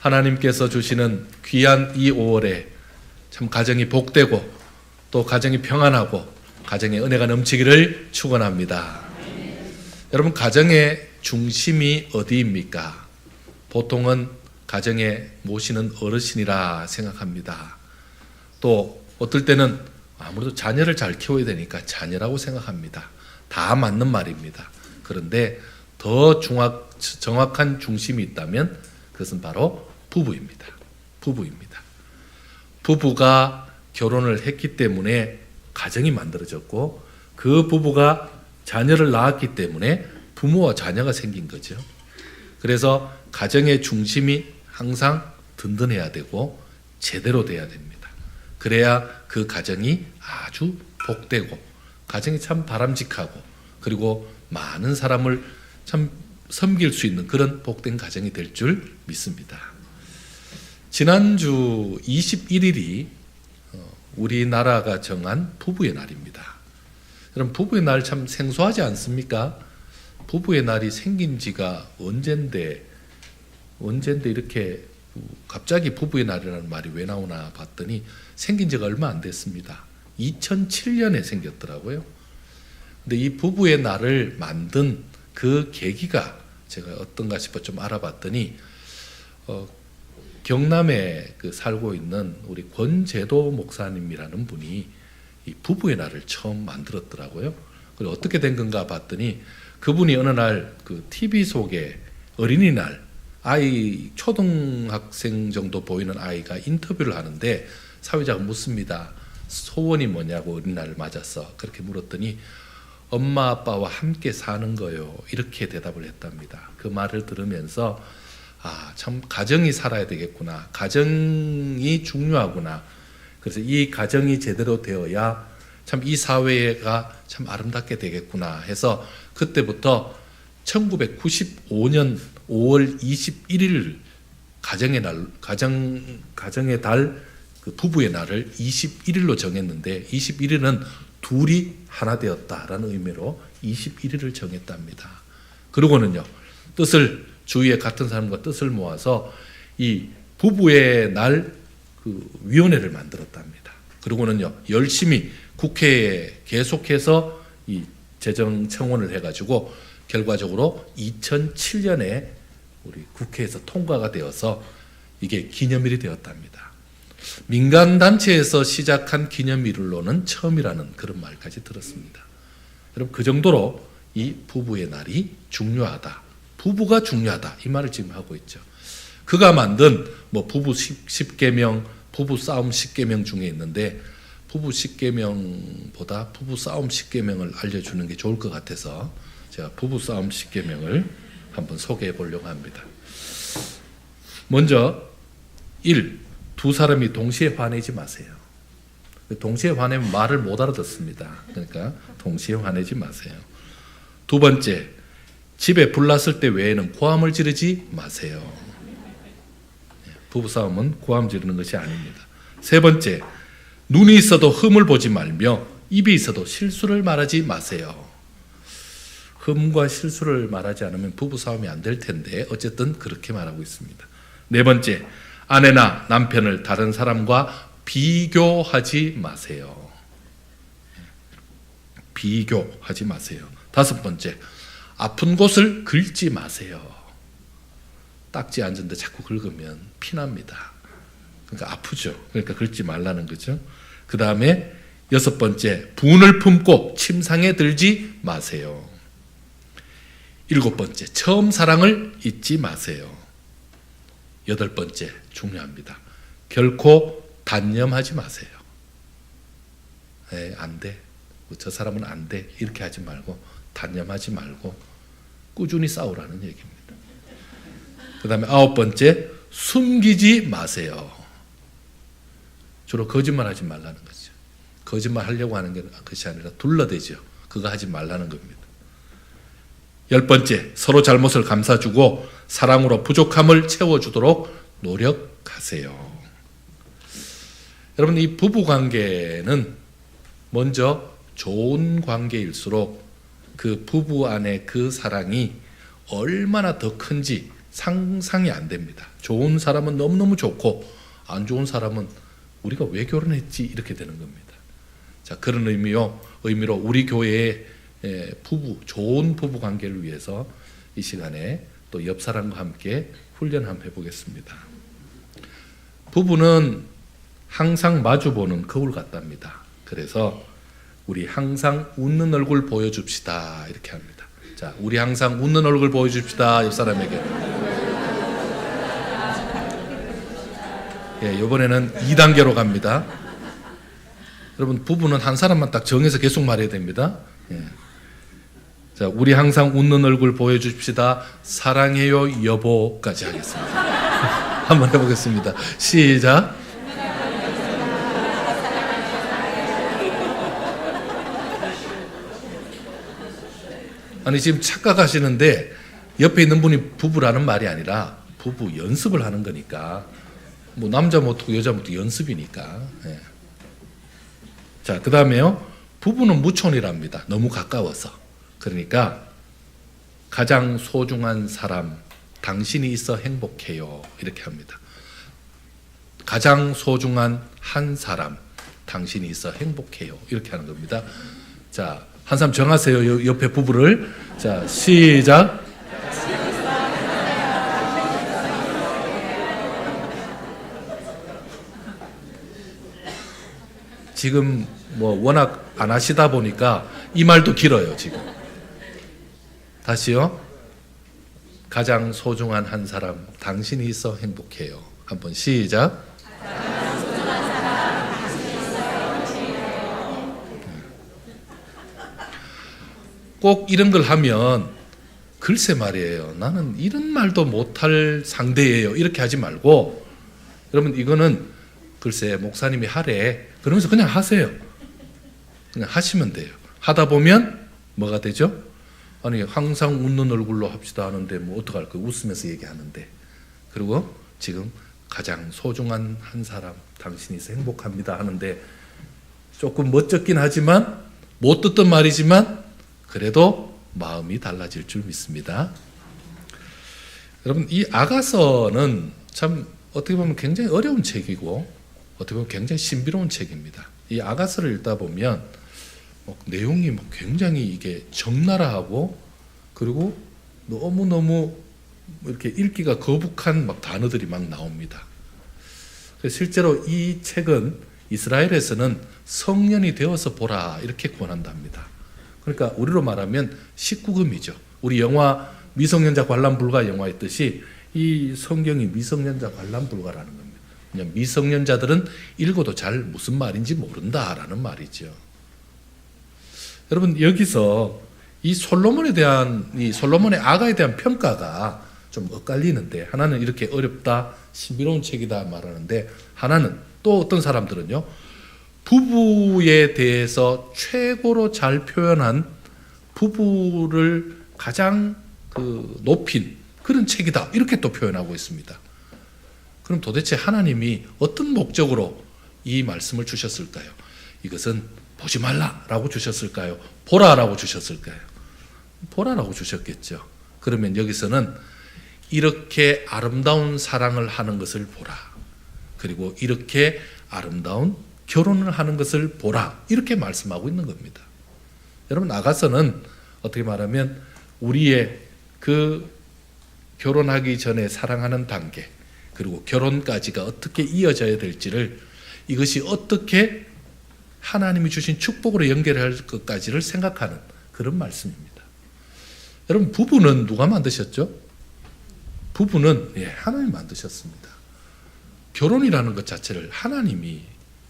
하나님께서 주시는 귀한 이 5월에 참 가정이 복되고 또 가정이 평안하고 가정의 은혜가 넘치기를 축원합니다. 여러분, 가정의 중심이 어디입니까? 보통은 가정에 모시는 어르신이라 생각합니다. 또 어떨 때는 아무래도 자녀를 잘 키워야 되니까 자녀라고 생각합니다. 다 맞는 말입니다. 그런데 더 정확한 중심이 있다면 그것은 바로 부부입니다. 부부가 결혼을 했기 때문에 가정이 만들어졌고, 그 부부가 자녀를 낳았기 때문에 부모와 자녀가 생긴 거죠. 그래서 가정의 중심이 항상 든든해야 되고 제대로 돼야 됩니다. 그래야 그 가정이 아주 복되고 가정이 참 바람직하고 그리고 많은 사람을 참 섬길 수 있는 그런 복된 가정이 될 줄 믿습니다. 지난주 21일이 우리나라가 정한 부부의 날입니다. 여러분, 부부의 날 참 생소하지 않습니까? 부부의 날이 생긴 지가 언젠데 이렇게 갑자기 부부의 날이라는 말이 왜 나오나 봤더니 생긴 지가 얼마 안 됐습니다. 2007년에 생겼더라고요. 근데 이 부부의 날을 만든 그 계기가 제가 어떤가 싶어 좀 알아봤더니 경남에 살고 있는 우리 권재도 목사님이라는 분이 이 부부의 날을 처음 만들었더라고요. 그리고 어떻게 된 건가 봤더니 그분이 어느 날 그 TV 속에 어린이날 아이 초등학생 정도 보이는 아이가 인터뷰를 하는데 사회자가 묻습니다. 소원이 뭐냐고 어린이날을 맞아서 그렇게 물었더니 엄마 아빠와 함께 사는 거요, 이렇게 대답을 했답니다. 그 말을 들으면서 참 가정이 살아야 되겠구나, 가정이 중요하구나, 그래서 이 가정이 제대로 되어야 참 이 사회가 참 아름답게 되겠구나 해서 그때부터 1995년 5월 21일 가정의 달, 그 부부의 날을 21일로 정했는데 21일은 둘이 하나 되었다라는 의미로 21일을 정했답니다. 그러고는요, 주위에 같은 사람과 뜻을 모아서 이 부부의 날 그 위원회를 만들었답니다. 그러고는요, 열심히 국회에 계속해서 이 재정 청원을 해가지고 결과적으로 2007년에 우리 국회에서 통과가 되어서 이게 기념일이 되었답니다. 민간단체에서 시작한 기념일로는 처음이라는 그런 말까지 들었습니다. 여러분, 그 정도로 이 부부의 날이 중요하다, 부부가 중요하다, 이 말을 지금 하고 있죠. 그가 만든 부부 10계명, 부부 싸움 10계명 중에 있는데 부부 10계명보다 부부 싸움 10계명을 알려주는 게 좋을 것 같아서 제가 부부 싸움 10계명을 한번 소개해 보려고 합니다. 먼저 1. 두 사람이 동시에 화내지 마세요. 동시에 화내면 말을 못 알아듣습니다. 그러니까 동시에 화내지 마세요. 두 번째, 집에 불났을 때 외에는 고함을 지르지 마세요. 부부싸움은 고함 지르는 것이 아닙니다. 세 번째, 눈이 있어도 흠을 보지 말며 입이 있어도 실수를 말하지 마세요. 흠과 실수를 말하지 않으면 부부싸움이 안 될 텐데 어쨌든 그렇게 말하고 있습니다. 네 번째, 아내나 남편을 다른 사람과 비교하지 마세요. 비교하지 마세요. 다섯 번째, 아픈 곳을 긁지 마세요. 딱지 앉은데 자꾸 긁으면 피납니다. 그러니까 아프죠. 그러니까 긁지 말라는 거죠. 그 다음에 여섯 번째, 분을 품고 침상에 들지 마세요. 일곱 번째, 처음 사랑을 잊지 마세요. 여덟 번째, 중요합니다. 결코 단념하지 마세요. 안 돼. 저 사람은 안 돼. 이렇게 하지 말고 단념하지 말고 꾸준히 싸우라는 얘기입니다. 그 다음에 아홉 번째, 숨기지 마세요. 주로 거짓말하지 말라는 거죠. 거짓말 하려고 하는 것이 아니라 둘러대죠. 그거 하지 말라는 겁니다. 열 번째, 서로 잘못을 감싸주고 사랑으로 부족함을 채워주도록 노력하세요. 여러분, 이 부부관계는 먼저 좋은 관계일수록 그 부부 안에 그 사랑이 얼마나 더 큰지 상상이 안 됩니다. 좋은 사람은 너무너무 좋고 안 좋은 사람은 우리가 왜 결혼했지 이렇게 되는 겁니다. 자, 그런 의미로 우리 교회의 좋은 부부 관계를 위해서 이 시간에 또 옆 사람과 함께 훈련 한번 해보겠습니다. 부부는 항상 마주보는 거울 같답니다. 그래서 우리 항상 웃는 얼굴 보여줍시다 이렇게 합니다. 자, 우리 항상 웃는 얼굴 보여줍시다. 옆 사람에게. 이번에는 2단계로 갑니다. 여러분, 부부는 한 사람만 딱 정해서 계속 말해야 됩니다. 자, 우리 항상 웃는 얼굴 보여줍시다. 사랑해요 여보까지 하겠습니다. 한번 해보겠습니다. 시작. 아니, 지금 착각하시는데 옆에 있는 분이 부부라는 말이 아니라 부부 연습을 하는 거니까, 뭐 남자 못하고 여자 못하고 연습이니까. 자, 그 다음에요. 부부는 무촌이랍니다. 너무 가까워서. 그러니까 가장 소중한 사람, 당신이 있어 행복해요. 이렇게 합니다. 가장 소중한 한 사람, 당신이 있어 행복해요. 이렇게 하는 겁니다. 자, 한 사람 정하세요. 옆에 부부를. 자, 시작. 지금 뭐 워낙 안 하시다 보니까 이 말도 길어요, 지금. 다시요. 가장 소중한 한 사람, 당신이 있어 행복해요. 한번 시작. 꼭 이런 걸 하면 글쎄 말이에요. 나는 이런 말도 못할 상대예요. 이렇게 하지 말고, 여러분, 이거는 글쎄 목사님이 하래. 그러면서 그냥 하세요. 그냥 하시면 돼요. 하다 보면 뭐가 되죠? 아니, 항상 웃는 얼굴로 합시다 하는데 뭐 어떡할 거예요? 웃으면서 얘기하는데. 그리고 지금 가장 소중한 한 사람, 당신이 있어 행복합니다 하는데 조금 멋쩍긴 하지만, 못 듣던 말이지만 그래도 마음이 달라질 줄 믿습니다. 여러분, 이 아가서는 참 어떻게 보면 굉장히 어려운 책이고 어떻게 보면 굉장히 신비로운 책입니다. 이 아가서를 읽다 보면 내용이 굉장히 이게 적나라하고, 그리고 너무너무 이렇게 읽기가 거북한 단어들이 막 나옵니다. 실제로 이 책은 이스라엘에서는 성년이 되어서 보라 이렇게 권한답니다. 그러니까 우리로 말하면 19금이죠. 우리 영화 미성년자 관람 불가 영화 있듯이 이 성경이 미성년자 관람 불가라는 겁니다. 그냥 미성년자들은 읽어도 잘 무슨 말인지 모른다라는 말이죠. 여러분, 여기서 이 솔로몬의 아가에 대한 평가가 좀 엇갈리는데, 하나는 이렇게 어렵다, 신비로운 책이다 말하는데, 하나는 또 어떤 사람들은요, 부부에 대해서 최고로 잘 표현한, 부부를 가장 높인 그런 책이다 이렇게 또 표현하고 있습니다. 그럼 도대체 하나님이 어떤 목적으로 이 말씀을 주셨을까요? 이것은 보지 말라라고 주셨을까요? 보라라고 주셨을까요? 보라라고 주셨겠죠. 그러면 여기서는 이렇게 아름다운 사랑을 하는 것을 보라, 그리고 이렇게 아름다운 결혼을 하는 것을 보라, 이렇게 말씀하고 있는 겁니다. 여러분, 아가서는 어떻게 말하면 우리의 그 결혼하기 전에 사랑하는 단계, 그리고 결혼까지가 어떻게 이어져야 될지를, 이것이 어떻게 하나님이 주신 축복으로 연결할 것까지를 생각하는 그런 말씀입니다. 여러분, 부부는 누가 만드셨죠? 부부는 하나님이 만드셨습니다. 결혼이라는 것 자체를 하나님이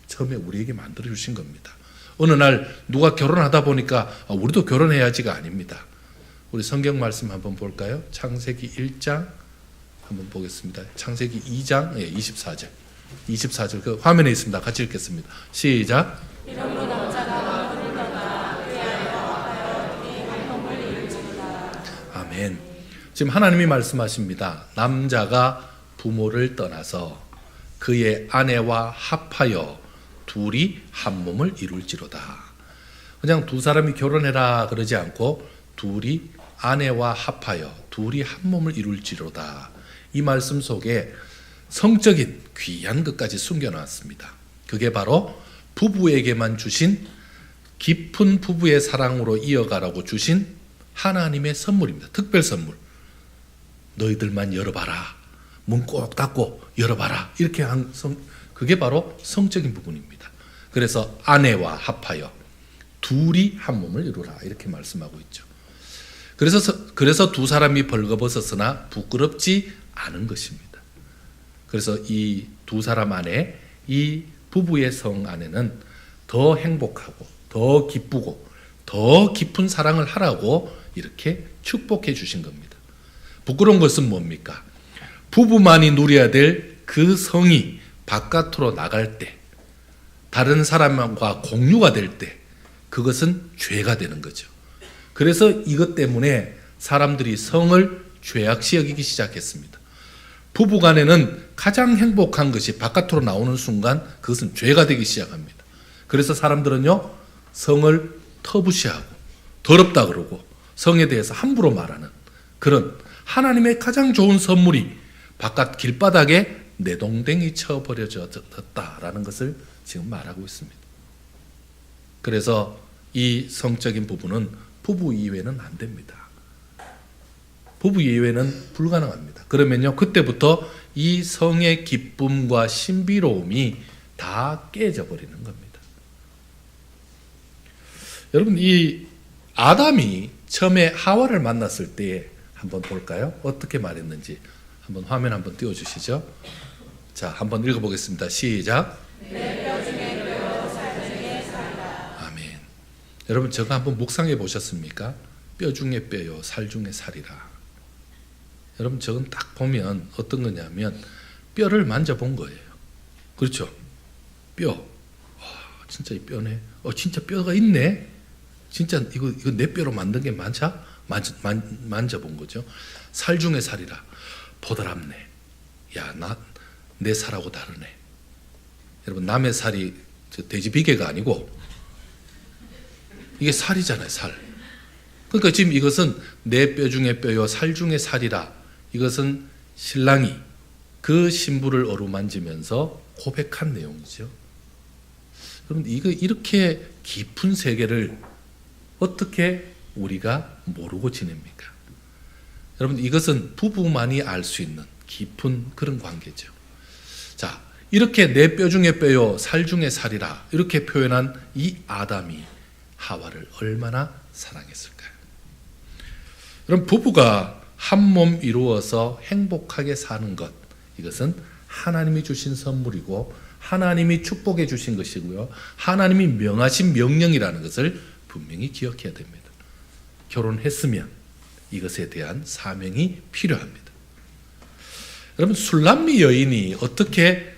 처음에 우리에게 만들어 주신 겁니다. 어느 날 누가 결혼하다 보니까 우리도 결혼해야지가 아닙니다. 우리 성경 말씀 한번 볼까요? 창세기 1장 한번 보겠습니다. 창세기 2장 24절. 24절 그 화면에 있습니다. 같이 읽겠습니다. 시작. 이러므로 남자가 아버지를 떠나 그의 아내와 하여 그의 공통을 이룰지로다. 아멘. 지금 하나님이 말씀하십니다. 남자가 부모를 떠나서 그의 아내와 합하여 둘이 한 몸을 이룰지로다. 그냥 두 사람이 결혼해라 그러지 않고 둘이 아내와 합하여 둘이 한 몸을 이룰지로다. 이 말씀 속에 성적인 귀한 것까지 숨겨놨습니다. 그게 바로 부부에게만 주신 깊은 부부의 사랑으로 이어가라고 주신 하나님의 선물입니다. 특별 선물. 너희들만 열어봐라. 문 꼭 닫고 열어봐라. 이렇게 한 그게 바로 성적인 부분입니다. 그래서 아내와 합하여 둘이 한 몸을 이루라 이렇게 말씀하고 있죠. 그래서 두 사람이 벌거벗었으나 부끄럽지 않은 것입니다. 그래서 이 두 사람 안에 이 부부의 성 안에는 더 행복하고 더 기쁘고 더 깊은 사랑을 하라고 이렇게 축복해 주신 겁니다. 부끄러운 것은 뭡니까? 부부만이 누려야 될 그 성이 바깥으로 나갈 때, 다른 사람과 공유가 될 때, 그것은 죄가 되는 거죠. 그래서 이것 때문에 사람들이 성을 죄악시 여기기 시작했습니다. 부부간에는 가장 행복한 것이 바깥으로 나오는 순간 그것은 죄가 되기 시작합니다. 그래서 사람들은요, 성을 터부시하고 더럽다 그러고 성에 대해서 함부로 말하는 그런 하나님의 가장 좋은 선물이 바깥 길바닥에 내동댕이 쳐버려졌다라는 것을 지금 말하고 있습니다. 그래서 이 성적인 부분은 부부 이외는 안 됩니다. 부부 이외는 불가능합니다. 그러면요, 그때부터 이 성의 기쁨과 신비로움이 다 깨져 버리는 겁니다. 여러분, 이 아담이 처음에 하와를 만났을 때 한번 볼까요? 어떻게 말했는지 한번 화면 한번 띄워주시죠. 자, 한번 읽어보겠습니다. 시작. 내 뼈 중에 뼈요 살 중에 살이라. 아멘. 여러분, 저거 한번 묵상해 보셨습니까? 뼈 중에 뼈요 살 중에 살이라. 여러분, 저건 딱 보면 어떤 거냐면 뼈를 만져본 거예요. 그렇죠? 뼈. 와, 진짜 이 뼈네. 진짜 뼈가 있네. 진짜 이거 내 뼈로 만든 게 맞아? 만져본 거죠. 살 중에 살이라. 보드랍네. 야, 내 살하고 다르네. 여러분, 남의 살이 돼지 비계가 아니고 이게 살이잖아요, 살. 그러니까 지금 이것은 내 뼈 중에 뼈요 살 중에 살이라. 이것은 신랑이 그 신부를 어루만지면서 고백한 내용이죠. 여러분, 이거 이렇게 깊은 세계를 어떻게 우리가 모르고 지냅니까? 여러분, 이것은 부부만이 알 수 있는 깊은 그런 관계죠. 자, 이렇게 내 뼈 중에 뼈요 살 중에 살이라 이렇게 표현한 이 아담이 하와를 얼마나 사랑했을까요? 여러분, 부부가 한 몸 이루어서 행복하게 사는 것, 이것은 하나님이 주신 선물이고 하나님이 축복해 주신 것이고요, 하나님이 명하신 명령이라는 것을 분명히 기억해야 됩니다. 결혼했으면 이것에 대한 사명이 필요합니다. 여러분, 술람미 여인이 어떻게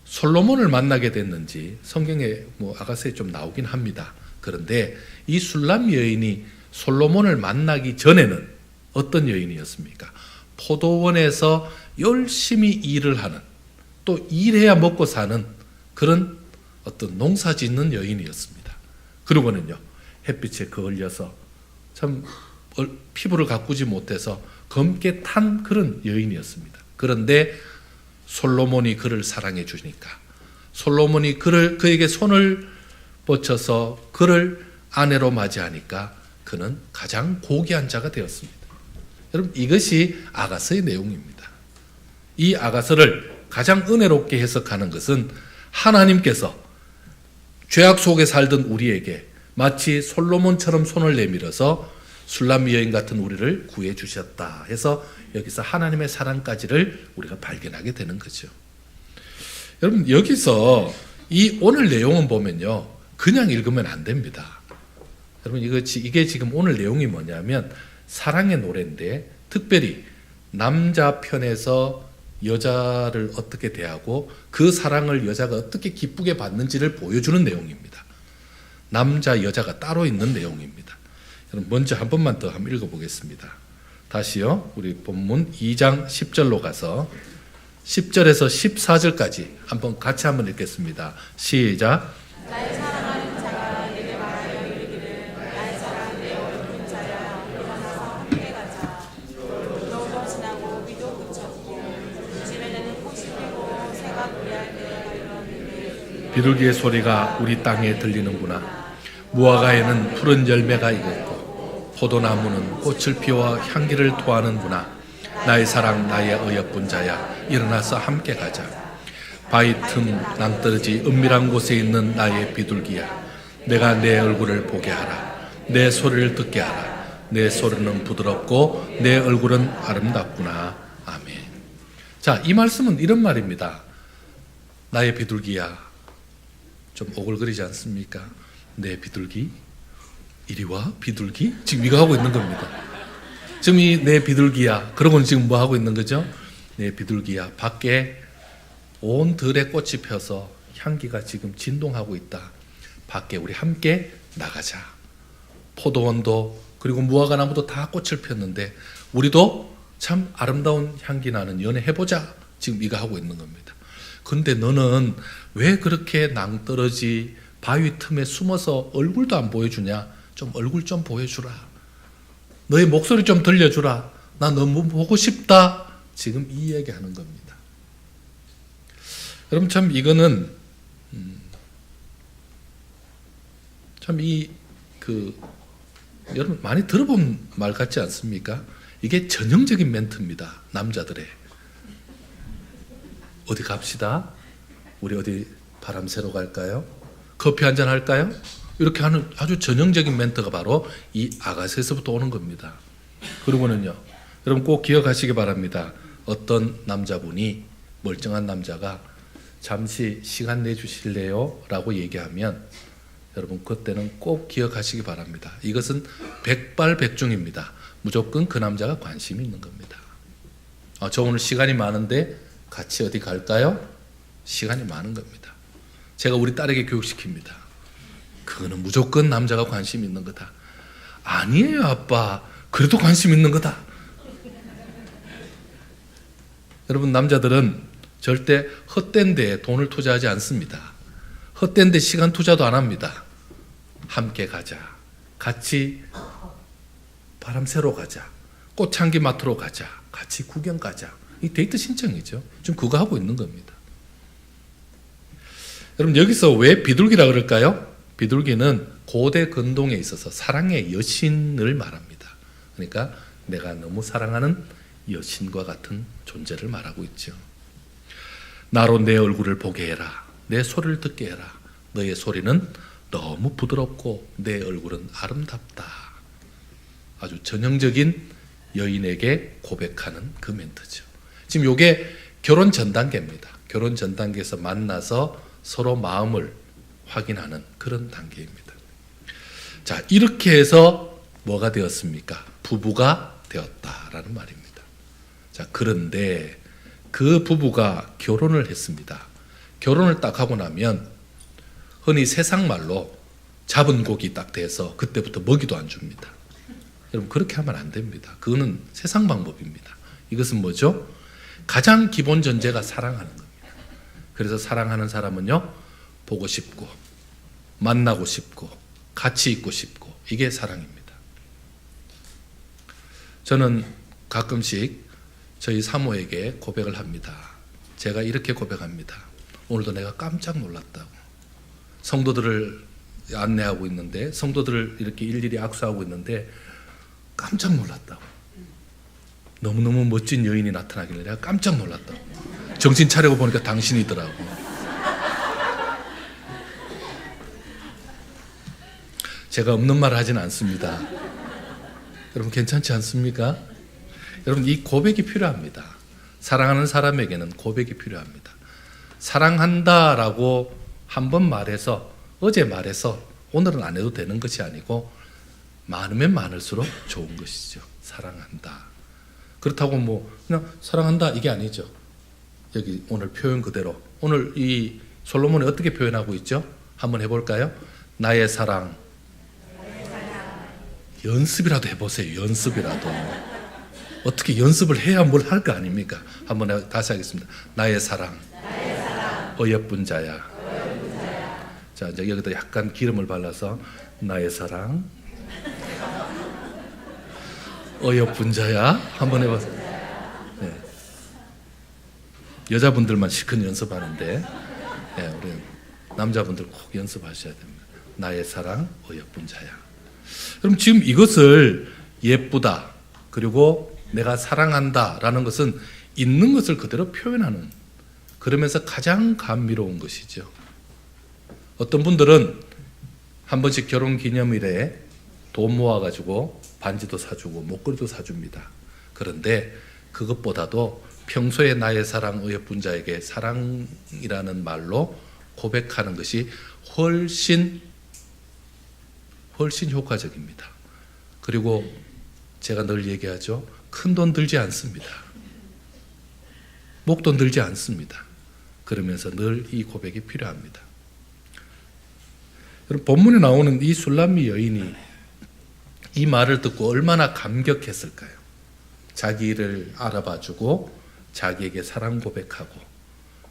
솔로몬을 만나게 됐는지 성경에 아가서에 좀 나오긴 합니다. 그런데 이 술람미 여인이 솔로몬을 만나기 전에는 어떤 여인이었습니까? 포도원에서 열심히 일을 하는, 또 일해야 먹고 사는 그런 어떤 농사 짓는 여인이었습니다. 그러고는요, 햇빛에 그을려서 참 피부를 가꾸지 못해서 검게 탄 그런 여인이었습니다. 그런데 솔로몬이 그를 사랑해 주니까, 솔로몬이 그에게 손을 뻗쳐서 그를 아내로 맞이하니까 그는 가장 고귀한 자가 되었습니다. 여러분, 이것이 아가서의 내용입니다. 이 아가서를 가장 은혜롭게 해석하는 것은 하나님께서 죄악 속에 살던 우리에게 마치 솔로몬처럼 손을 내밀어서 술람미 여인 같은 우리를 구해 주셨다 해서 여기서 하나님의 사랑까지를 우리가 발견하게 되는 거죠. 여러분, 여기서 이 오늘 내용은 보면요, 그냥 읽으면 안 됩니다. 여러분, 이게 지금 오늘 내용이 뭐냐면 사랑의 노래인데, 특별히 남자 편에서 여자를 어떻게 대하고 그 사랑을 여자가 어떻게 기쁘게 받는지를 보여주는 내용입니다. 남자, 여자가 따로 있는 내용입니다. 여러분, 먼저 한 번만 더 한번 읽어보겠습니다. 다시요. 우리 본문 2장 10절로 가서 10절에서 14절까지 한번 같이 한번 읽겠습니다. 시작. 나의 사랑하는 자가 내게 말하여 이르기를 나의 사랑 내 어린 자야 일어나서 함께 가자. 너도 지나고 비도 그쳤고 비둘기의 소리가 우리 땅에 들리는구나. 무화과에는 푸른 열매가 익었고 포도나무는 꽃을 피워 향기를 토하는구나. 나의 사랑, 나의 어여쁜 자야, 일어나서 함께 가자. 바위 틈 낭떠러지 은밀한 곳에 있는 나의 비둘기야, 내가 내 얼굴을 보게 하라. 내 소리를 듣게 하라. 내 소리는 부드럽고 내 얼굴은 아름답구나. 아멘. 자, 이 말씀은 이런 말입니다. 나의 비둘기야, 좀 오글거리지 않습니까? 내 비둘기, 이리 와 비둘기. 지금 이거 하고 있는 겁니다. 지금 이 내 비둘기야, 그러고는 지금 뭐 하고 있는 거죠? 내 비둘기야, 밖에 온 들에 꽃이 펴서 향기가 지금 진동하고 있다. 밖에 우리 함께 나가자. 포도원도 그리고 무화과 나무도 다 꽃을 폈는데 우리도 참 아름다운 향기 나는 연애 해보자. 지금 이거 하고 있는 겁니다. 근데 너는 왜 그렇게 낭떠러지 바위 틈에 숨어서 얼굴도 안 보여주냐? 좀 얼굴 좀 보여주라. 너의 목소리 좀 들려주라. 나 너무 보고 싶다. 지금 이 이야기 하는 겁니다. 여러분, 참 이거는 참 여러분 많이 들어본 말 같지 않습니까? 이게 전형적인 멘트입니다. 남자들의. 어디 갑시다. 우리 어디 바람 쐬러 갈까요? 커피 한잔 할까요? 이렇게 하는 아주 전형적인 멘트가 바로 이 아가새에서부터 오는 겁니다. 그리고는요, 여러분 꼭 기억하시기 바랍니다. 어떤 남자분이, 멀쩡한 남자가 잠시 시간 내주실래요? 라고 얘기하면 여러분 그때는 꼭 기억하시기 바랍니다. 이것은 백발백중입니다. 무조건 그 남자가 관심이 있는 겁니다. 저 오늘 시간이 많은데 같이 어디 갈까요? 시간이 많은 겁니다. 제가 우리 딸에게 교육시킵니다. 그거는 무조건 남자가 관심 있는 거다. 아니에요 아빠, 그래도 관심 있는 거다. 여러분, 남자들은 절대 헛된 데에 돈을 투자하지 않습니다. 헛된 데 시간 투자도 안 합니다. 함께 가자. 같이 바람 쐬러 가자. 꽃향기 맡으러 가자. 같이 구경 가자. 이 데이트 신청이죠. 지금 그거 하고 있는 겁니다. 여러분, 여기서 왜 비둘기라 그럴까요? 비둘기는 고대 근동에 있어서 사랑의 여신을 말합니다. 그러니까 내가 너무 사랑하는 여신과 같은 존재를 말하고 있죠. 나로 내 얼굴을 보게 해라. 내 소리를 듣게 해라. 너의 소리는 너무 부드럽고 내 얼굴은 아름답다. 아주 전형적인 여인에게 고백하는 그 멘트죠. 지금 이게 결혼 전 단계입니다. 결혼 전 단계에서 만나서 서로 마음을 확인하는 그런 단계입니다. 자, 이렇게 해서 뭐가 되었습니까? 부부가 되었다라는 말입니다. 자, 그런데 그 부부가 결혼을 했습니다. 결혼을 딱 하고 나면 흔히 세상 말로 잡은 고기 딱 돼서 그때부터 먹이도 안 줍니다. 여러분, 그렇게 하면 안 됩니다. 그거는 세상 방법입니다. 이것은 뭐죠? 가장 기본 전제가 사랑하는 겁니다. 그래서 사랑하는 사람은요, 보고 싶고 만나고 싶고 같이 있고 싶고, 이게 사랑입니다. 저는 가끔씩 저희 사모에게 고백을 합니다. 제가 이렇게 고백합니다. 오늘도 내가 깜짝 놀랐다고. 성도들을 안내하고 있는데, 성도들을 이렇게 일일이 악수하고 있는데 깜짝 놀랐다고. 너무너무 멋진 여인이 나타나길래 내가 깜짝 놀랐다고. 정신 차리고 보니까 당신이더라고. 제가 없는 말을 하진 않습니다. 여러분, 괜찮지 않습니까? 여러분, 이 고백이 필요합니다. 사랑하는 사람에게는 고백이 필요합니다. 사랑한다라고 한 번 말해서, 어제 말해서 오늘은 안 해도 되는 것이 아니고 많으면 많을수록 좋은 것이죠. 사랑한다. 그렇다고 뭐 그냥 사랑한다 이게 아니죠. 여기 오늘 표현 그대로, 오늘 이 솔로몬이 어떻게 표현하고 있죠? 한번 해볼까요? 나의 사랑. 연습이라도 해보세요. 연습이라도. 어떻게 연습을 해야 뭘 할 거 아닙니까? 한번 다시 하겠습니다. 나의 사랑. 어여쁜 자야. 자, 이제 여기다 약간 기름을 발라서 나의 사랑. 어여쁜 자야. 한번 해보세요. 네. 여자분들만 시큰 연습하는데, 네, 우리 남자분들 꼭 연습하셔야 됩니다. 나의 사랑 어여쁜 자야. 그럼 지금 이것을 예쁘다 그리고 내가 사랑한다라는 것은 있는 것을 그대로 표현하는, 그러면서 가장 감미로운 것이죠. 어떤 분들은 한 번씩 결혼기념일에 돈 모아가지고 반지도 사주고 목걸이도 사줍니다. 그런데 그것보다도 평소에 나의 사랑 어여쁜 자에게 사랑이라는 말로 고백하는 것이 훨씬 효과적입니다. 그리고 제가 늘 얘기하죠. 큰 돈 들지 않습니다. 목돈 들지 않습니다. 그러면서 늘 이 고백이 필요합니다. 여러분, 본문에 나오는 이 술람미 여인이 이 말을 듣고 얼마나 감격했을까요? 자기를 알아봐주고 자기에게 사랑 고백하고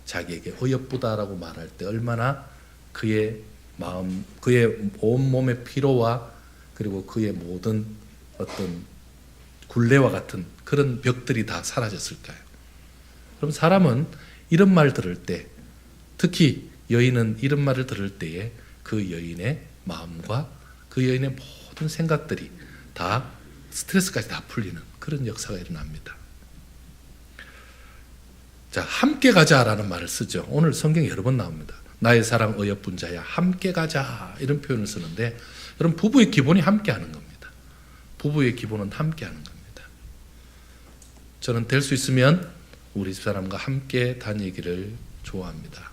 자기에게 어여쁘다라고 말할 때 얼마나 그의 마음, 그의 온몸의 피로와 그리고 그의 모든 어떤 굴레와 같은 그런 벽들이 다 사라졌을까요? 그럼 사람은 이런 말 들을 때, 특히 여인은 이런 말을 들을 때에 그 여인의 마음과 그 여인의 모든 생각들이 다 스트레스까지 다 풀리는 그런 역사가 일어납니다. 자, 함께 가자라는 말을 쓰죠. 오늘 성경에 여러 번 나옵니다. 나의 사랑 어여쁜 자야 함께 가자 이런 표현을 쓰는데, 여러분, 부부의 기본이 함께 하는 겁니다. 부부의 기본은 함께 하는 겁니다. 저는 될 수 있으면 우리 집사람과 함께 다니기를 좋아합니다.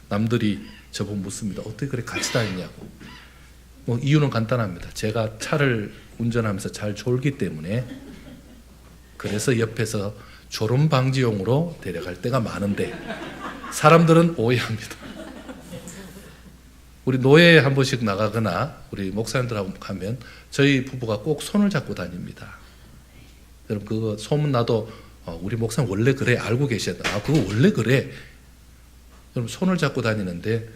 남들이 저보고 묻습니다. 어떻게 그래 같이 다니냐고. 뭐 이유는 간단합니다. 제가 차를 운전하면서 잘 졸기 때문에, 그래서 옆에서 졸음 방지용으로 데려갈 때가 많은데 사람들은 오해합니다. 우리 노예에 한 번씩 나가거나 우리 목사님들하고 가면 저희 부부가 꼭 손을 잡고 다닙니다. 여러분, 그거 소문 나도 우리 목사님 원래 그래 알고 계셔야 돼. 아, 그거 원래 그래. 여러분, 손을 잡고 다니는데,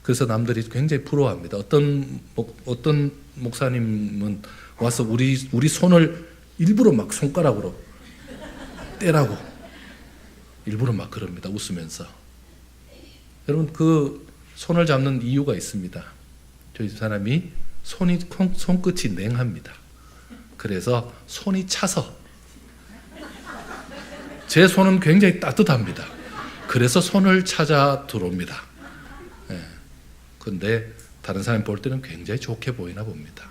그래서 남들이 굉장히 부러워합니다. 어떤 목사님은 와서 우리 손을 일부러 막 손가락으로 떼라고 일부러 막 그럽니다. 웃으면서. 여러분, 그 손을 잡는 이유가 있습니다. 저희 사람이 손끝이 냉합니다. 그래서 손이 차서, 제 손은 굉장히 따뜻합니다. 그래서 손을 찾아 들어옵니다. 그런데 다른 사람이 볼 때는 굉장히 좋게 보이나 봅니다.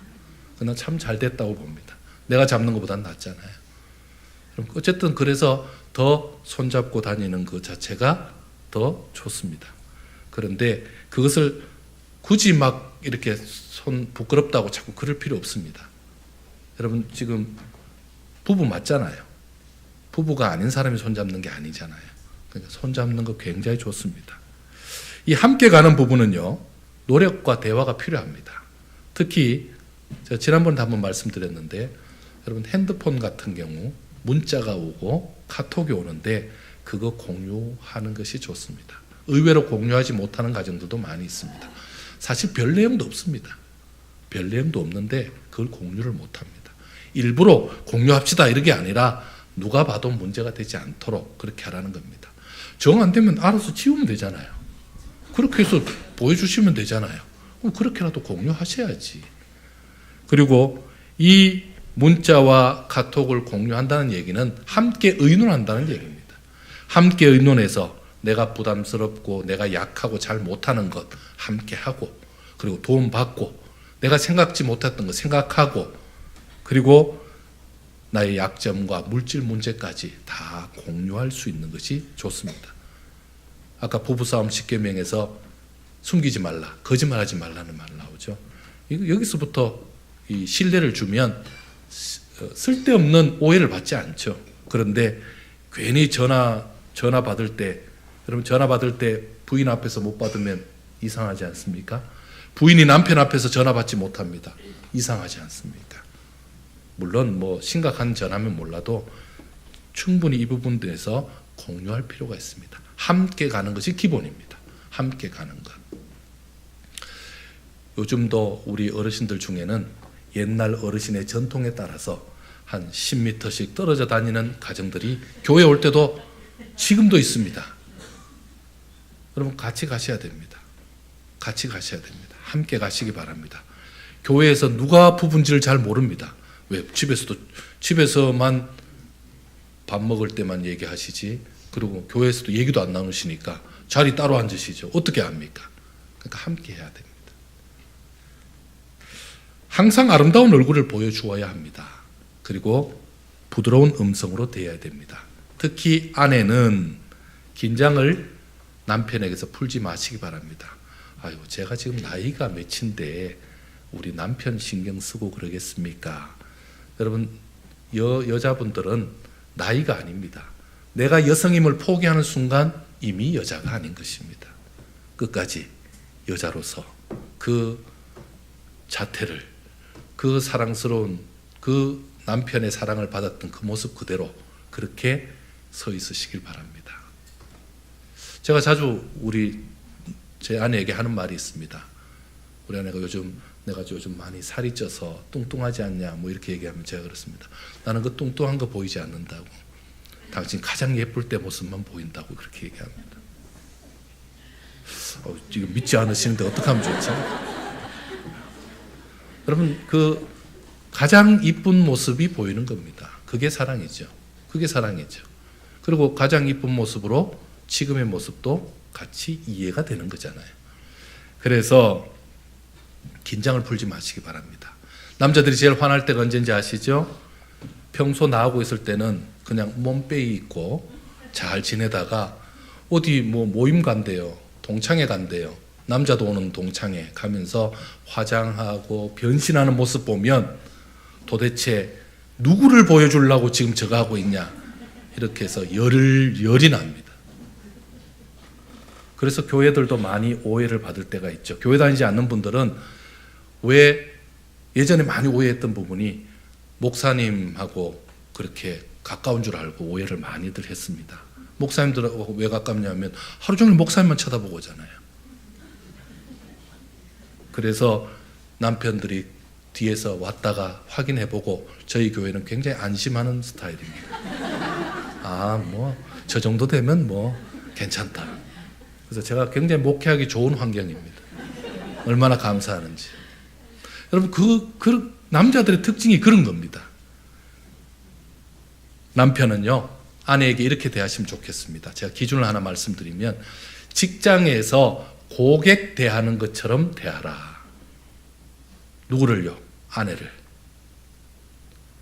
그러나 참 잘 됐다고 봅니다. 내가 잡는 것보다는 낫잖아요. 어쨌든 그래서 더 손잡고 다니는 그 자체가 더 좋습니다. 그런데 그것을 굳이 막 이렇게 손 부끄럽다고 자꾸 그럴 필요 없습니다. 여러분, 지금 부부 맞잖아요. 부부가 아닌 사람이 손잡는 게 아니잖아요. 그러니까 손잡는 거 굉장히 좋습니다. 이 함께 가는 부부는요, 노력과 대화가 필요합니다. 특히 제가 지난번에 한번 말씀드렸는데, 여러분, 핸드폰 같은 경우 문자가 오고 카톡이 오는데 그거 공유하는 것이 좋습니다. 의외로 공유하지 못하는 가정들도 많이 있습니다. 사실 별 내용도 없습니다. 별 내용도 없는데 그걸 공유를 못합니다. 일부러 공유합시다 이런 게 아니라 누가 봐도 문제가 되지 않도록 그렇게 하라는 겁니다. 정 안 되면 알아서 지우면 되잖아요. 그렇게 해서 보여주시면 되잖아요. 그렇게라도 공유하셔야지. 그리고 이 문자와 카톡을 공유한다는 얘기는 함께 의논한다는 얘기입니다. 함께 의논해서 내가 부담스럽고 내가 약하고 잘 못하는 것 함께 하고, 그리고 도움받고, 내가 생각지 못했던 거 생각하고, 그리고 나의 약점과 물질 문제까지 다 공유할 수 있는 것이 좋습니다. 아까 부부싸움 10계명에서 숨기지 말라, 거짓말하지 말라는 말 나오죠. 여기서부터 이 신뢰를 주면 쓸데없는 오해를 받지 않죠. 그런데 괜히 전화 받을 때, 여러분, 전화 받을 때 부인 앞에서 못 받으면 이상하지 않습니까? 부인이 남편 앞에서 전화 받지 못합니다. 이상하지 않습니까? 물론 뭐 심각한 전화면 몰라도 충분히 이 부분에서 공유할 필요가 있습니다. 함께 가는 것이 기본입니다. 함께 가는 것. 요즘도 우리 어르신들 중에는 옛날 어르신의 전통에 따라서 한 10m씩 떨어져 다니는 가정들이 교회 올 때도 지금도 있습니다. 여러분, 같이 가셔야 됩니다. 같이 가셔야 됩니다. 함께 가시기 바랍니다. 교회에서 누가 부부인지를 잘 모릅니다. 왜? 집에서만 밥 먹을 때만 얘기하시지, 그리고 교회에서도 얘기도 안 나누시니까 자리 따로 앉으시죠. 어떻게 합니까? 그러니까 함께 해야 됩니다. 항상 아름다운 얼굴을 보여주어야 합니다. 그리고 부드러운 음성으로 대해야 됩니다. 특히 아내는 긴장을 남편에게서 풀지 마시기 바랍니다. 아유, 제가 지금 나이가 몇인데 우리 남편 신경 쓰고 그러겠습니까? 여러분, 여자분들은 나이가 아닙니다. 내가 여성임을 포기하는 순간 이미 여자가 아닌 것입니다. 끝까지 여자로서 그 자태를, 그 사랑스러운 그 남편의 사랑을 받았던 그 모습 그대로 그렇게 서 있으시길 바랍니다. 제가 자주 제 아내에게 하는 말이 있습니다. 우리 아내가 내가 요즘 많이 살이 쪄서 뚱뚱하지 않냐 뭐 이렇게 얘기하면 제가 그렇습니다. 나는 그 뚱뚱한 거 보이지 않는다고. 당신 가장 예쁠 때 모습만 보인다고 그렇게 얘기합니다. 지금 믿지 않으시는데 어떡하면 좋죠? 여러분, 그 가장 이쁜 모습이 보이는 겁니다. 그게 사랑이죠. 그게 사랑이죠. 그리고 가장 이쁜 모습으로 지금의 모습도 같이 이해가 되는 거잖아요. 그래서 긴장을 풀지 마시기 바랍니다. 남자들이 제일 화날 때가 언제인지 아시죠? 평소 나하고 있을 때는 그냥 몸빼이 있고 잘 지내다가 어디 뭐 모임 간대요. 동창회 간대요. 남자도 오는 동창회 가면서 화장하고 변신하는 모습 보면 도대체 누구를 보여주려고 지금 저거 하고 있냐, 이렇게 해서 열이 납니다. 그래서 교회들도 많이 오해를 받을 때가 있죠. 교회 다니지 않는 분들은 왜 예전에 많이 오해했던 부분이 목사님하고 그렇게 가까운 줄 알고 오해를 많이들 했습니다. 목사님들하고 왜 가깝냐면 하루 종일 목사님만 쳐다보고 오잖아요. 그래서 남편들이 뒤에서 왔다가 확인해보고 저희 교회는 굉장히 안심하는 스타일입니다. 저 정도 되면 괜찮다. 그래서 제가 굉장히 목회하기 좋은 환경입니다. 얼마나 감사하는지. 여러분, 그 남자들의 특징이 그런 겁니다. 남편은요, 아내에게 이렇게 대하시면 좋겠습니다. 제가 기준을 하나 말씀드리면, 직장에서 고객 대하는 것처럼 대하라. 누구를요? 아내를.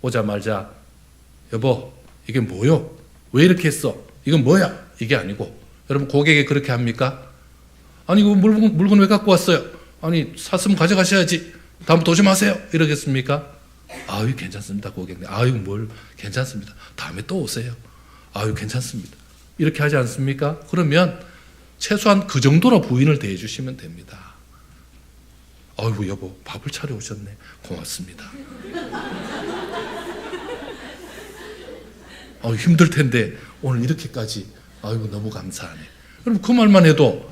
오자마자 여보, 이게 뭐요? 왜 이렇게 했어? 이건 뭐야? 이게 아니고, 여러분, 고객이 그렇게 합니까? 아니, 이거 물건 왜 갖고 왔어요? 아니, 샀으면 가져가셔야지. 다음부터 오지 마세요. 이러겠습니까? 아유, 괜찮습니다, 고객님. 아유, 괜찮습니다. 다음에 또 오세요. 아유, 괜찮습니다. 이렇게 하지 않습니까? 그러면 최소한 그 정도로 부인을 대해 주시면 됩니다. 아이고, 여보, 밥을 차려 오셨네. 고맙습니다. 힘들 텐데 오늘 이렇게까지, 아이고, 너무 감사하네. 그럼 그 말만 해도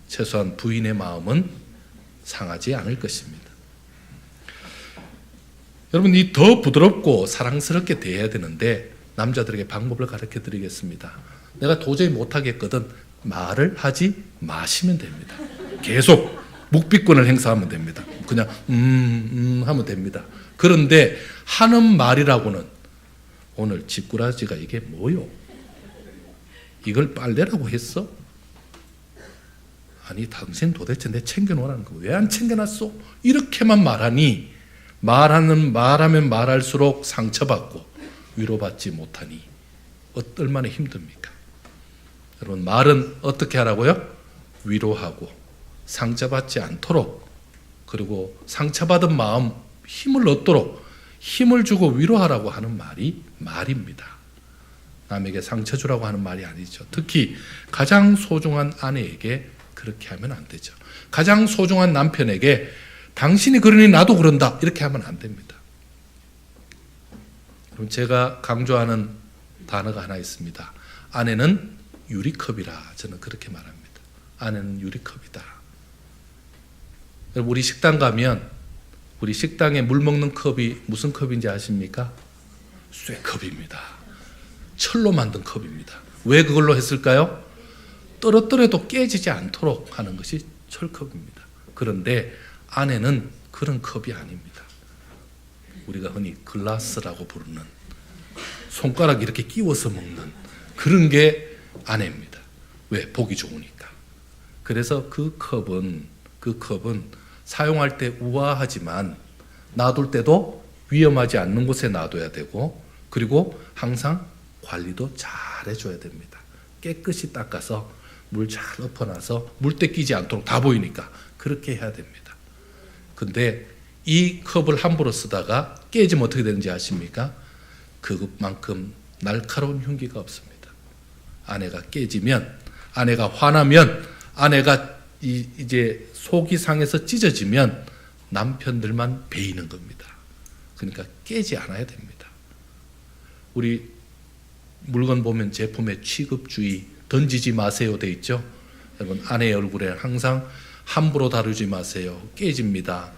최소한 부인의 마음은 상하지 않을 것입니다. 여러분, 이 더 부드럽고 사랑스럽게 대해야 되는데 남자들에게 방법을 가르쳐 드리겠습니다. 내가 도저히 못하겠거든 말을 하지 마시면 됩니다. 계속 묵비권을 행사하면 됩니다. 그냥 하면 됩니다. 그런데 하는 말이라고는, 오늘 집꾸라지가 이게 뭐요? 이걸 빨래라고 했어? 아니, 당신 도대체 내 챙겨놓으라는 거 왜 안 챙겨놨어? 이렇게만 말하니, 말하면 말할수록 상처받고 위로받지 못하니 얼마나 힘듭니까? 여러분, 말은 어떻게 하라고요? 위로하고 상처받지 않도록, 그리고 상처받은 마음 힘을 얻도록 힘을 주고 위로하라고 하는 말이 말입니다. 남에게 상처 주라고 하는 말이 아니죠. 특히 가장 소중한 아내에게 그렇게 하면 안 되죠. 가장 소중한 남편에게 당신이 그러니 나도 그런다 이렇게 하면 안 됩니다. 그럼 제가 강조하는 단어가 하나 있습니다. 아내는 유리컵이라 저는 그렇게 말합니다. 아내는 유리컵이다. 우리 식당 가면 우리 식당에 물 먹는 컵이 무슨 컵인지 아십니까? 쇠컵입니다. 철로 만든 컵입니다. 왜 그걸로 했을까요? 떨어뜨려도 깨지지 않도록 하는 것이 철컵입니다. 그런데 아내는 그런 컵이 아닙니다. 우리가 흔히 글라스라고 부르는 손가락 이렇게 끼워서 먹는 그런 게 아내입니다. 왜? 보기 좋으니까. 그래서 그 컵은 사용할 때 우아하지만 놔둘 때도 위험하지 않는 곳에 놔둬야 되고, 그리고 항상 관리도 잘 해줘야 됩니다. 깨끗이 닦아서 물 잘 엎어놔서 물때 끼지 않도록, 다 보이니까 그렇게 해야 됩니다. 근데 이 컵을 함부로 쓰다가 깨지면 어떻게 되는지 아십니까? 그것만큼 날카로운 흉기가 없습니다. 아내가 깨지면, 아내가 화나면, 아내가 이제 속이 상해서 찢어지면 남편들만 베이는 겁니다. 그러니까 깨지 않아야 됩니다. 우리 물건 보면 제품에 취급주의, 던지지 마세요 돼 있죠. 여러분, 아내의 얼굴에 항상 함부로 다루지 마세요. 깨집니다.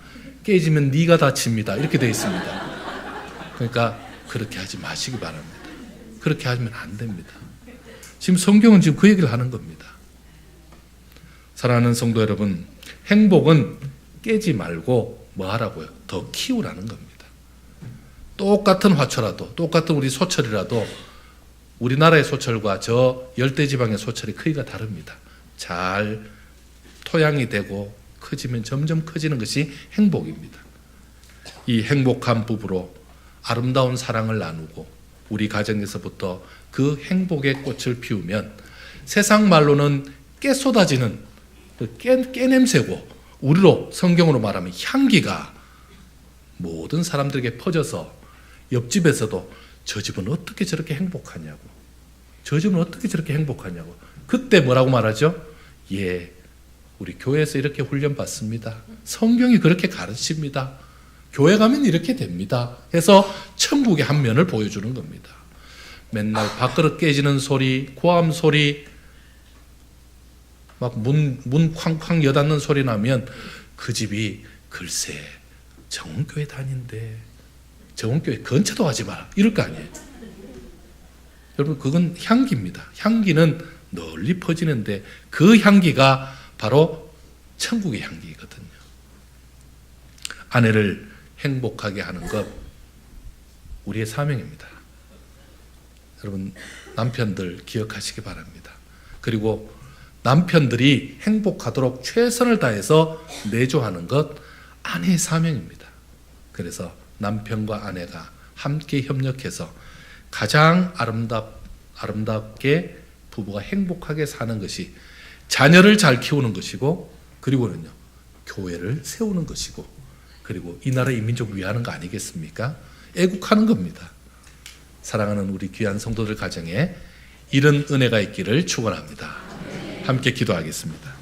깨지면 네가 다칩니다. 이렇게 돼 있습니다. 그러니까 그렇게 하지 마시기 바랍니다. 그렇게 하면 안 됩니다. 지금 성경은 지금 그 얘기를 하는 겁니다. 사랑하는 성도 여러분, 행복은 깨지 말고 뭐 하라고요? 더 키우라는 겁니다. 똑같은 화초라도, 똑같은 우리 소철이라도 우리나라의 소철과 저 열대지방의 소철이 크기가 다릅니다. 잘 토양이 되고 커지면 점점 커지는 것이 행복입니다. 이 행복한 부부로 아름다운 사랑을 나누고 우리 가정에서부터 그 행복의 꽃을 피우면 세상 말로는 깨 쏟아지는 깨 냄새고, 우리로 성경으로 말하면 향기가 모든 사람들에게 퍼져서 옆집에서도 저 집은 어떻게 저렇게 행복하냐고, 저 집은 어떻게 저렇게 행복하냐고. 그때 뭐라고 말하죠? 예, 우리 교회에서 이렇게 훈련 받습니다. 성경이 그렇게 가르칩니다. 교회 가면 이렇게 됩니다. 해서 천국의 한 면을 보여주는 겁니다. 맨날 밥그릇 깨지는 소리, 고함 소리, 막 문 쾅쾅 여닫는 소리 나면 그 집이 글쎄 정원교회 다닌데 정원교회 근처도 가지 마라 이럴 거 아니에요. 여러분, 그건 향기입니다. 향기는 널리 퍼지는데 그 향기가 바로 천국의 향기거든요. 아내를 행복하게 하는 것 우리의 사명입니다. 여러분, 남편들 기억하시기 바랍니다. 그리고 남편들이 행복하도록 최선을 다해서 내조하는 것 아내의 사명입니다. 그래서 남편과 아내가 함께 협력해서 가장 아름답게 부부가 행복하게 사는 것이 자녀를 잘 키우는 것이고, 그리고는요 교회를 세우는 것이고, 그리고 이 나라 이 민족 위하는 거 아니겠습니까? 애국하는 겁니다. 사랑하는 우리 귀한 성도들 가정에 이런 은혜가 있기를 축원합니다. 함께 기도하겠습니다.